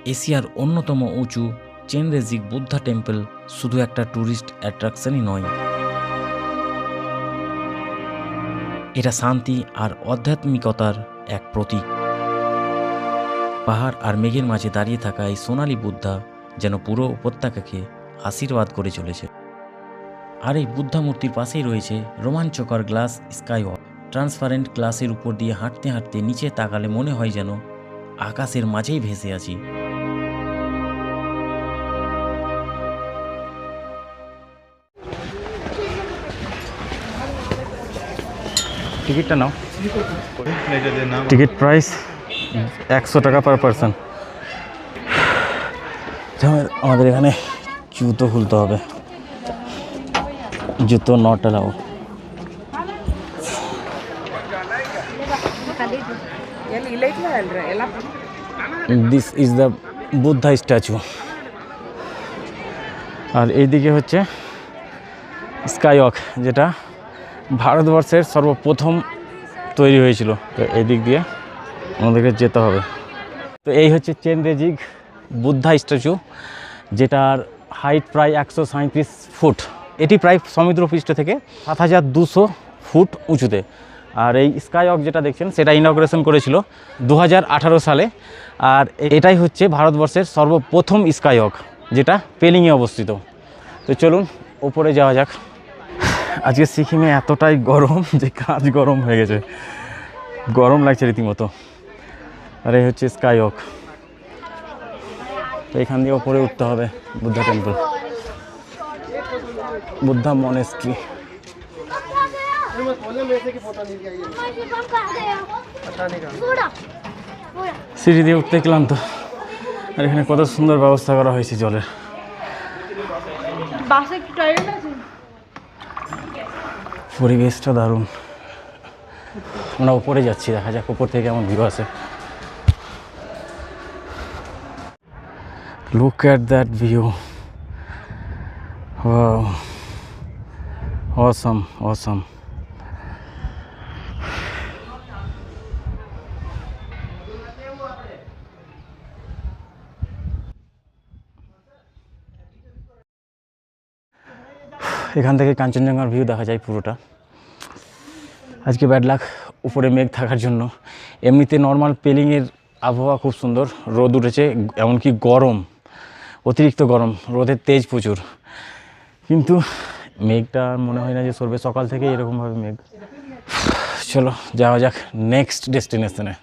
এশিয়ার অন্যতম উঁচু চেনরেজিক বুদ্ধা টেম্পল শুধু একটা ট্যুরিস্ট অ্যাট্রাকশনই নয়, এটা শান্তি আর আধ্যাত্মিকতার এক প্রতীক। পাহাড় আর মেঘের মাঝে দাঁড়িয়ে থাকা এই সোনালী বুদ্ধা যেন পুরো উপত্যকাকে আশীর্বাদ করে চলেছে। আর এই বুদ্ধা মূর্তির পাশেই রয়েছে রোমাঞ্চকর গ্লাস স্কাইওয়াক। ট্রান্সপারেন্ট গ্লাসের উপর দিয়ে হাঁটতে হাঁটতে নিচে তাকালে মনে হয় যেন আকাশের মাঝেই ভেসে আছি। টিকিটটা নাও। টিকিট প্রাইস 100 টাকা পার পারসন। আমাদের এখানে জুতো খুলতে হবে, জুতো not allow. This is the Buddha statue. আর এইদিকে হচ্ছে স্কাইওয়াক, যেটা ভারতবর্ষের সর্বপ্রথম তৈরি হয়েছিল। তো এই দিক দিয়ে আমাদেরকে যেতে হবে। তো এই হচ্ছে চেনরেজিক বুদ্ধা স্ট্যাচু, যেটার হাইট প্রায় 137 ফুট। এটি প্রায় সমুদ্রপৃষ্ঠ থেকে 7200 ফুট উঁচুতে। আর এই স্কাইওয়াক যেটা দেখছেন সেটা ইনগ্রেশন করেছিল 2018 সালে। আর এটাই হচ্ছে ভারতবর্ষের সর্বপ্রথম স্কাইওয়াক, যেটা পেলিংয়ে অবস্থিত। তো চলুন ওপরে যাওয়া যাক। আজকে সিকিমে এতটাই গরম যে কাজ গরম হয়ে গেছে, গরম লাগছে রীতিমতো। আর এই হচ্ছে স্কাইওয়াক। তো এখান দিয়ে ওপরে উঠতে হবে বুদ্ধা টেম্পল, বুদ্ধা মনেস্ট্রি। সিঁড়ি দিয়ে উঠতে ক্লান্ত। আর এখানে কত সুন্দর ব্যবস্থা করা হয়েছে জলের। পরিবেশটা দারুণ। আমরা উপরে যাচ্ছি, দেখা যাক উপর থেকে কেমন ভিউ আছে। Look at that view. Wow. Awesome, awesome. এখান থেকে কাঞ্চনজঙ্ঘার ভিউ দেখা যায় পুরোটা। আজকে ব্যাড লাক উপরে মেঘ থাকার জন্য। এমনিতে নর্মাল পেলিংয়ের আবহাওয়া খুব সুন্দর, রোদ উঠেছে, এমনকি গরম, অতিরিক্ত গরম, রোদের তেজ প্রচুর। কিন্তু মেঘটা মনে হয় না যে সরবে, সকাল থেকে এরকমভাবে মেঘ। চলো যাওয়া যাক নেক্সট ডেস্টিনেশনে।